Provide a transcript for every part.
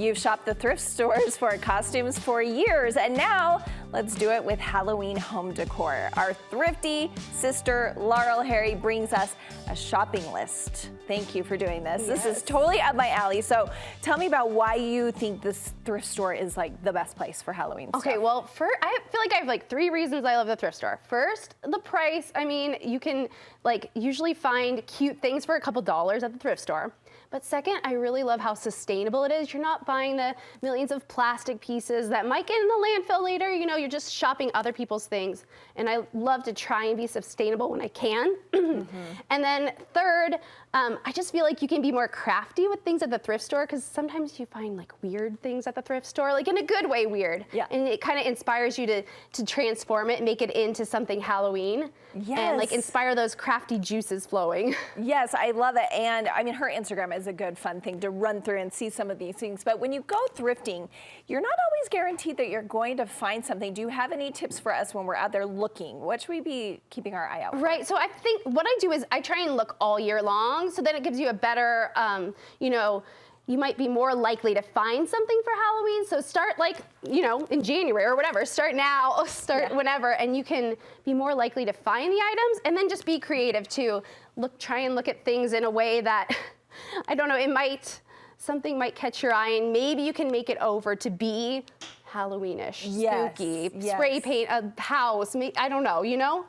You've shopped the thrift stores for costumes for years, and now let's do it with Halloween home decor. Our thrifty sister, Laurel Harry, brings us a shopping list. Thank you for doing this. Yes. This is totally up my alley. So tell me about why you think this thrift store is like the best place for Halloween Okay, stuff. well, I feel like I have like 3 reasons I love the thrift store. First, the price. I mean, you can like usually find cute things for a couple dollars at the thrift store. But second, I really love how sustainable it is. You're not buying the millions of plastic pieces that might get in the landfill later. You know, you're just shopping other people's things. And I love to try and be sustainable when I can. And then third, I just feel like you can be more crafty with things at the thrift store, because sometimes you find like weird things at the thrift store, like in a good way weird. Yeah. And it kind of inspires you to transform it and make it into something Halloween. Yes. And like inspire those crafty juices flowing. Yes, I love it. And I mean, her Instagram is a good fun thing to run through and see some of these things. But when you go thrifting, you're not always guaranteed that you're going to find something. Do you have any tips for us when we're out there looking? What should we be keeping our eye out for? Right, so I think what I do is I try and look all year long, so then it gives you a better, you know, you might be more likely to find something for Halloween. So start like, you know, in January or whatever. Start now, start whenever, and you can be more likely to find the items, and then just be creative too. Try and look at things in a way that, I don't know, something might catch your eye, and maybe you can make it over to be Halloweenish, spooky, spray paint a house, I don't know, you know?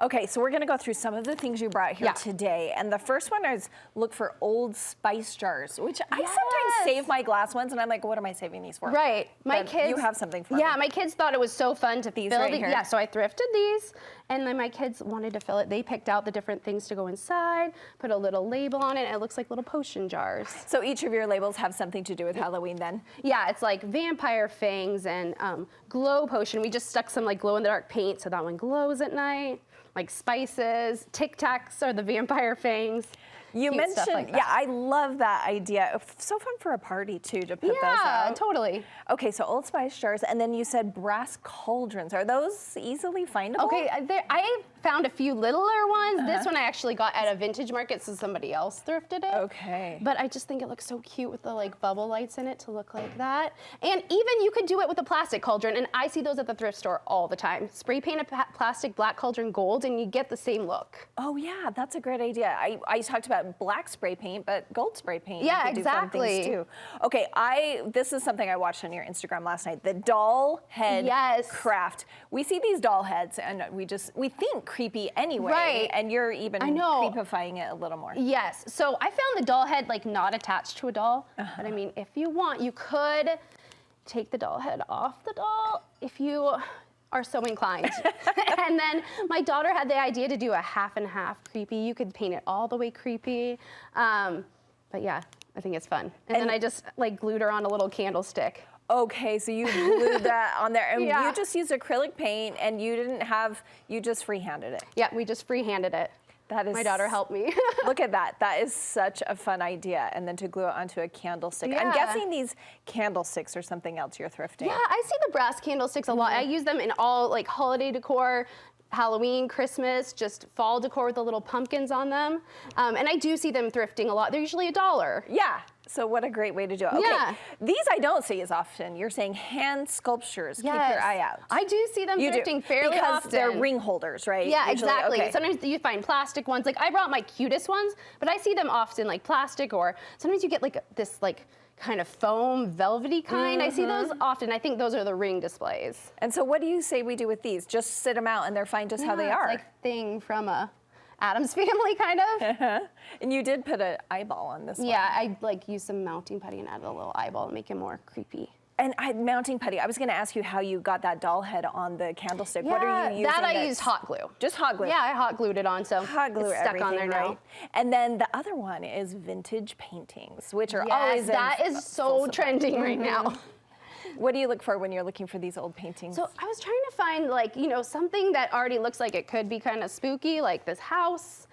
Okay, so we're gonna go through some of the things you brought here today. And the first one is look for old spice jars, which I sometimes save my glass ones, and I'm like, what am I saving these for? Right, my but kids. You have something for me. Yeah, my kids thought it was so fun to these fill right here. Yeah, so I thrifted these, and then my kids wanted to fill it. They picked out the different things to go inside, put a little label on it, and it looks like little potion jars. So each of your labels have something to do with Halloween then? Yeah, it's like vampire fangs and glow potion. We just stuck some like glow-in-the-dark paint so that one glows at night. Like spices, Tic Tacs are the vampire fangs. You Cute mentioned, stuff like that. yeah, I love that idea. So fun for a party too to put those out. Yeah, totally. Okay, so Old Spice jars, and then you said brass cauldrons. Are those easily findable? Okay, I found a few littler ones. This one I actually got at a vintage market, so somebody else thrifted it. Okay. But I just think it looks so cute with the like bubble lights in it to look like that. And even you could do it with a plastic cauldron, and I see those at the thrift store all the time. Spray paint a plastic black cauldron gold, and you get the same look. Oh yeah, that's a great idea. I talked about black spray paint, but gold spray paint. Yeah, you could do fun things too. Okay, this is something I watched on your Instagram last night. The doll head craft. We see these doll heads, and we think creepy anyway. Right. And you're even creepifying it a little more. Yes. So I found the doll head like not attached to a doll. But I mean, if you want, you could take the doll head off the doll if you are so inclined. And then my daughter had the idea to do a half and half creepy. You could paint it all the way creepy. But yeah, I think it's fun. And then I just like glued her on a little candlestick. Okay, so you glued that on there, and Yeah. you just used acrylic paint, and you just freehanded it. Yeah, we just freehanded it. That is, my daughter helped me. Look at that. That is such a fun idea. And then to glue it onto a candlestick. Yeah. I'm guessing these candlesticks are something else you're thrifting. Yeah, I see the brass candlesticks a lot. I use them in all like holiday decor, Halloween, Christmas, just fall decor with the little pumpkins on them. And I do see them thrifting a lot. They're usually $1. Yeah. So what a great way to do it. Okay. Yeah. These I don't see as often. You're saying hand sculptures. Keep your eye out. I do see them thrifting fairly often. Because they're ring holders, right? Yeah, Usually. exactly. Okay. Sometimes you find plastic ones. Like I brought my cutest ones, but I see them often like plastic, or sometimes you get like this like kind of foam, velvety kind. I see those often. I think those are the ring displays. And so what do you say we do with these? Just sit them out and they're fine just how they are? It's like thing from a Addams Family, kind of. And you did put an eyeball on this one. Yeah, I like used some mounting putty and added a little eyeball to make it more creepy. And mounting putty, I was going to ask you how you got that doll head on the candlestick. What are you using? That I used hot glue. Just hot glue? Yeah, I hot glued it on, so hot glue it's stuck on there now. Right? And then the other one is vintage paintings, which are always that is so trending right now. What do you look for when you're looking for these old paintings? So I was trying to find like, you know, something that already looks like it could be kind of spooky, like this house.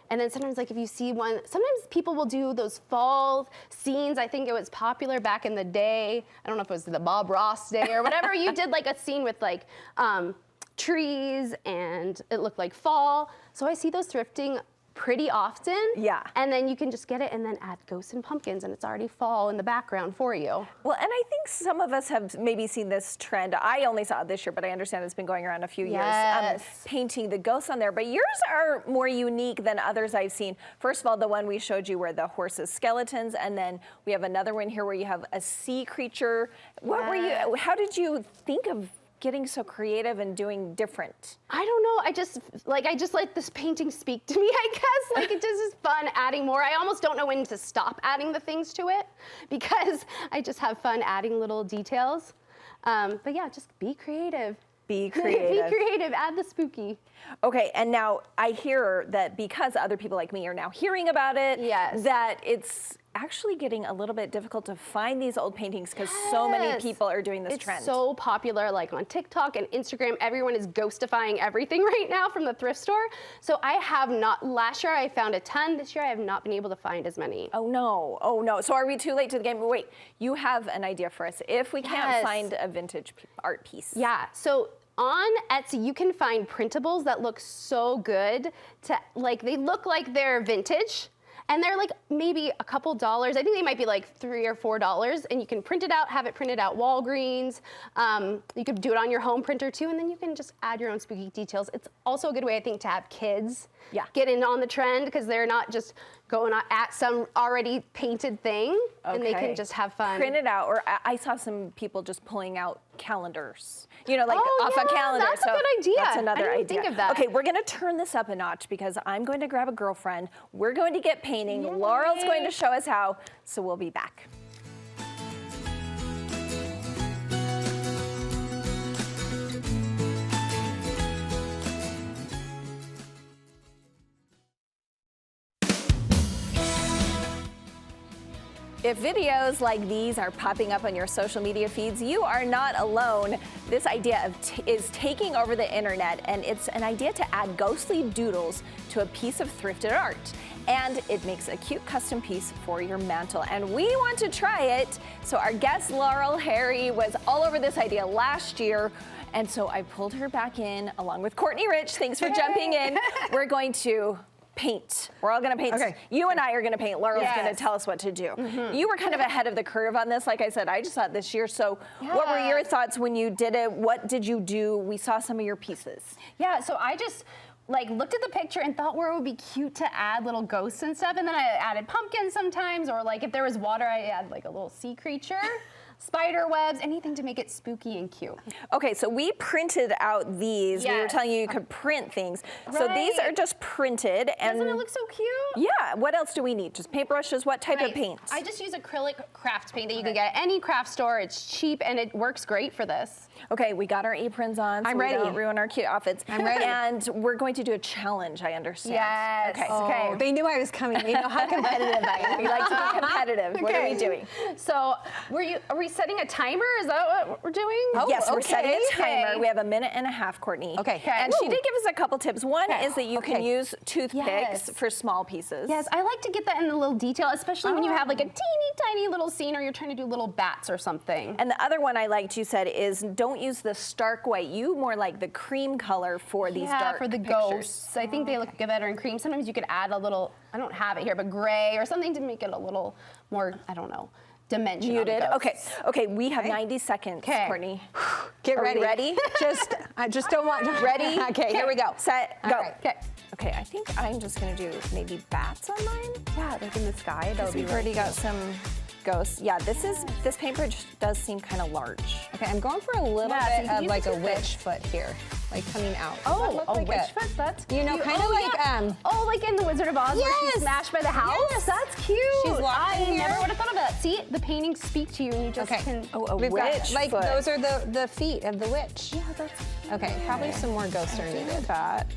And then sometimes like if you see one, sometimes people will do those fall scenes. I think it was popular back in the day. I don't know if it was the Bob Ross day or whatever. You did like a scene with like trees and it looked like fall. So I see those thrifting pretty often. Yeah. And then you can just get it and then add ghosts and pumpkins, and it's already fall in the background for you. Well, and I think some of us have maybe seen this trend. I only saw it this year, but I understand it's been going around a few years. Painting the ghosts on there, but yours are more unique than others I've seen. First of all, the one we showed you were the horses' skeletons, and then we have another one here where you have a sea creature. What were you? How did you think of getting so creative and doing different? I don't know. I just let this painting speak to me, I guess. Like, it just is fun adding more. I almost don't know when to stop adding the things to it because I just have fun adding little details. But yeah, just be creative. Be creative. Be creative. Add the spooky. Okay, and now I hear that because other people like me are now hearing about it, that it's actually getting a little bit difficult to find these old paintings because so many people are doing this trend. It's so popular, like on TikTok and Instagram. Everyone is ghostifying everything right now from the thrift store. So I have not, last year I found a ton. This year I have not been able to find as many. Oh no, oh no. So are we too late to the game? Wait, you have an idea for us. If we can't find a vintage art piece. Yeah, so on Etsy, you can find printables that look so good they look like they're vintage. And they're like maybe a couple dollars. I think they might be like $3 or $4, and you can print it out, have it printed out Walgreens. You could do it on your home printer too, and then you can just add your own spooky details. It's also a good way, I think, to have kids get in on the trend because they're not just going at some already painted thing, and they can just have fun. Print it out, or I saw some people just pulling out calendars, off a calendar. That's a good idea. That's another I didn't idea. think of that. Okay, we're gonna turn this up a notch because I'm going to grab a girlfriend. We're going to get painting. Yay. Laurel's going to show us how, so we'll be back. If videos like these are popping up on your social media feeds, you are not alone. This idea is taking over the internet, and it's an idea to add ghostly doodles to a piece of thrifted art. And it makes a cute custom piece for your mantle. And we want to try it. So our guest, Laurel Harry, was all over this idea last year. And so I pulled her back in along with Courtney Rich. Thanks for jumping in. We're going to paint. We're all going to paint. Okay. You and I are going to paint. Laurel's going to tell us what to do. You were kind of ahead of the curve on this. Like I said, I just saw it this year. So what were your thoughts when you did it? What did you do? We saw some of your pieces. Yeah, so I just looked at the picture and thought where it would be cute to add little ghosts and stuff. And then I added pumpkins sometimes, or if there was water, I add a little sea creature. Spider webs, anything to make it spooky and cute. Okay, so we printed out these. We were telling you could print things. So these are just printed. And doesn't it look so cute? Yeah, what else do we need? Just paintbrushes, what type of paint? I just use acrylic craft paint that you can get at any craft store. It's cheap and it works great for this. Okay, we got our aprons on so we don't ruin our cute outfits. I'm ready. And we're going to do a challenge, I understand. Yes. Okay. Okay. They knew I was coming. They know how competitive I am. We like to be competitive. What are we doing? So, are we setting a timer? Is that what we're doing? Oh, yes, we're setting a timer. We have 1.5 minutes, Courtney. Okay. And she did give us a couple tips. One is that you can use toothpicks for small pieces. Yes, I like to get that in the little detail, especially when you have a teeny tiny little scene or you're trying to do little bats or something. And the other one I liked, you said, is don't use the stark white. You more like the cream color for these dark for the pictures. ghosts. I think they look better in cream. Sometimes you could add a little, I don't have it here, but gray or something to make it a little more, I don't know, dimension. Muted. Okay, we have 90 seconds, Courtney. Get ready. Are we ready? I just don't want to. Ready? Okay, here we go. Set, go. Right. Okay, I think I'm just gonna do maybe bats on mine. Yeah, like in the sky. That would be We've already got some ghosts. Yeah, this paintbrush does seem kind of large. Okay, I'm going for a little bit of like a witch foot here, like coming out. Oh, a witch foot? That's cute. You know, kind of like oh, like in the Wizard of Oz where she's smashed by the house? Yes. That's cute. She's locked in here. I never would have thought of that. See, the paintings speak to you and you just can. Oh, a We've witch got, like foot. those are the feet of the witch. Yeah, that's cute. Okay, probably some more ghosts are needed.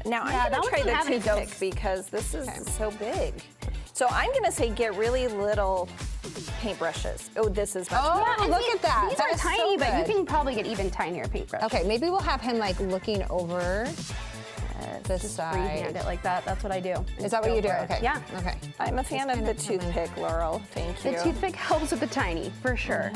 Now I'm gonna try the toothpick because this is so big. So I'm gonna say get really little paintbrushes. Oh, this is much better. Look at that. These That are is tiny, so but you good. can probably get even tinier paintbrushes. Okay, maybe we'll have him like looking over this side. Freehand it like that. That's what I do. Is that what you do? Okay. Yeah. Okay. I'm a fan of the toothpick, Laurel. Thank you. The toothpick helps with the tiny, for sure.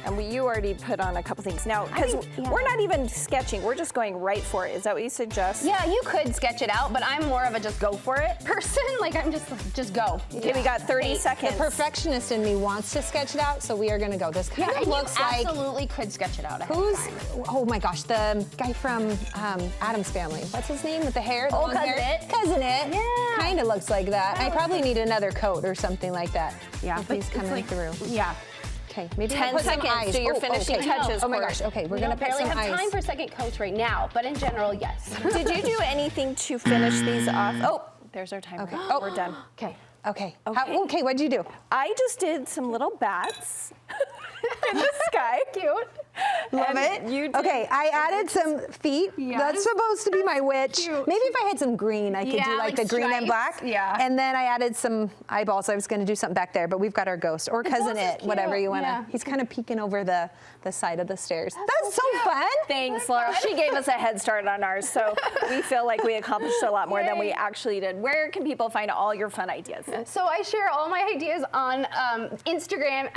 And you already put on a couple things. Now, because we're not even sketching, we're just going right for it. Is that what you suggest? Yeah, you could sketch it out, but I'm more of a just go for it person. Like, I'm just go. Okay, we got 30 seconds. The perfectionist in me wants to sketch it out, so we are gonna go. This kind of looks like. Absolutely could sketch it out. Oh my gosh, the guy from Addams Family. What's his name with the hair? The long Cousin hair? It. Cousin It. Yeah. Kind of looks like that. I probably need another coat or something like that. Yeah, if he's coming through. Yeah. Okay, maybe 10 put some seconds. eyes. Do your finishing touches. Oh my gosh. Okay, we're gonna put barely some have eyes. time for second coats right now, but in general, yes. Did you do anything to finish these off? Oh, there's our timer. Okay. Oh, we're done. Okay. Okay. Okay. Okay, what'd you do? I just did some little bats in the sky. Cute. Love And it. you did- Okay, I added some feet. Yes. That's supposed to be my witch. Cute. Maybe if I had some green, I could Yeah, do like like the green and stripes. black. Yeah. And then I added some eyeballs. I was going to do something back there, but we've got our ghost or cousin ghost is It, whatever cute. you want to. Yeah. He's kind of peeking over the side of the stairs. That's so fun. Thanks, Laurel. She gave us a head start on ours, so we feel like we accomplished a lot more than we actually did. Where can people find all your fun ideas? So I share all my ideas on Instagram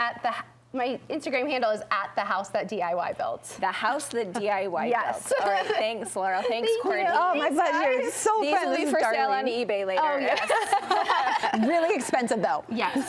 my Instagram handle is @thehouse_that_DIY built. The house that DIY Yes. built. All right, thanks, Laurel. Thanks, Thank Courtney. you. Oh, my Thanks, pleasure. guys. It's so These fun. will be This is for sale on darling. eBay later. Oh, yes. Really expensive though. Yes.